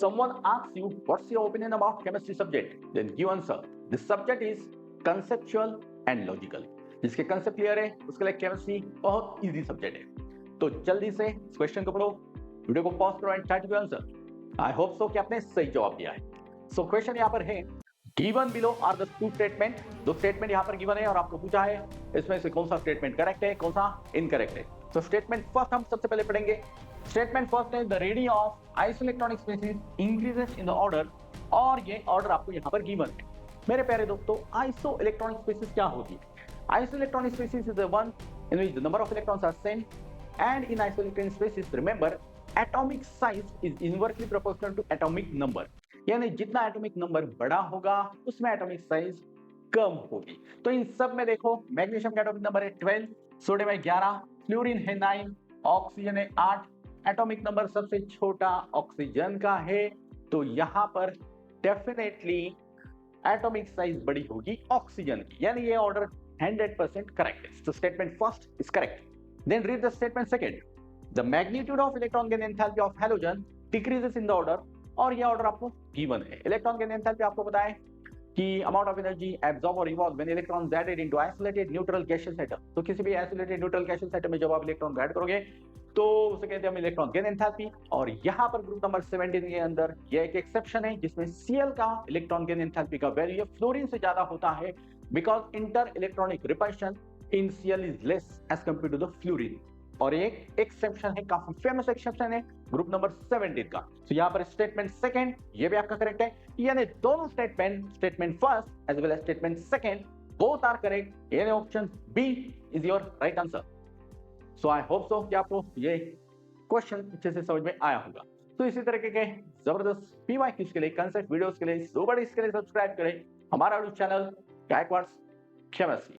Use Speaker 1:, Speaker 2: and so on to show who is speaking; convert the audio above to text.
Speaker 1: Someone asks you, what's your opinion about chemistry subject? Then give answer. This subject is conceptual and logical. जिसके concept clear है उसके लिए chemistry बहुत easy subject है। तो जल्दी से इस क्वेश्चन को पढ़ो, वीडियो को पॉज करो and try to answer. I hope so कि आपने सही जवाब दिया है। सो क्वेश्चन यहाँ पर है, given below are the two statement. दो स्टेटमेंट यहाँ पर गिवन है और आपको पूछा है इसमें से कौन सा स्टेटमेंट करेक्ट है, कौन सा इनकरेक्ट है। तो स्टेटमेंट फर्स्ट हम सबसे पहले पढ़ेंगे। स्टेटमेंट फर्स्ट है, the radius of isoelectronic species increases in the order, और ये ऑर्डर आपको यहाँ पर गिवन है। मेरे प्यारे दोस्तों, आइसोइलेक्ट्रॉनिक स्पीसीज क्या होती है? Isoelectronic species is the one in which the number of electrons are same, and in isoelectronic species, remember, atomic size is inversely proportional to atomic number. यानी जितना एटॉमिक नंबर बड़ा होगा उसमें एटॉमिक साइज कम होगी। तो इन सब में देखो, मैग्नीशियम का एटॉमिक नंबर है 12, सोडियम है 11, फ्लोरीन है 9, ऑक्सीजन है 8। एटॉमिक नंबर सबसे छोटा ऑक्सीजन का है, तो यहाँ पर डेफिनेटली एटॉमिक साइज बड़ी होगी ऑक्सीजन की, यानी ये order 100% correct. So statement first is correct. Then read the statement second. The magnitude of electron gain enthalpy of halogen decreases in the order, और ये ऑर्डर आपको गिवन है। इलेक्ट्रॉन गेन एंथैल्पी आपको पता है कि अमाउंट ऑफ एनर्जी एब्जॉर्ब और evolve when electrons added into isolated neutral gaseous atom. तो किसी भी आइसोलेटेड न्यूट्रल गैसियस एटम में जब आप इलेक्ट्रॉन ऐड करोगे तो उसे कहते हैं हम इलेक्ट्रॉन गेन एंथैल्पी। और यहाँ पर ग्रुप नंबर 17 के अंदर ये एक एक्सेप्शन है जिसमें Cl का इलेक्ट्रॉन गेन एंथैल्पी का वैल्यू फ्लोरीन से ज्यादा होता है, because inter electronic repulsion in Cl is less as compare to the fluorine. और एक एक्सेप्शन है, काफी फेमस एक्सेप्शन है ग्रुप नंबर 17 का। तो यहाँ पर स्टेटमेंट सेकंड ये भी आपका करेक्ट है, यानी दोनों statement first as well as statement second both are correct, यानी option b is your right answer. So I hope so कि आपको ये क्वेश्चन अच्छे से समझ में आया होगा। तो इसी तरीके के जबरदस्त पीवाईक्यूज के लिए, कंसेप्ट वीडियोस के लिए, सुपर इसके लिए सब्सक्राइब करें हमारा यूट्यूब चैनल गायकवाड केमिस्ट्री।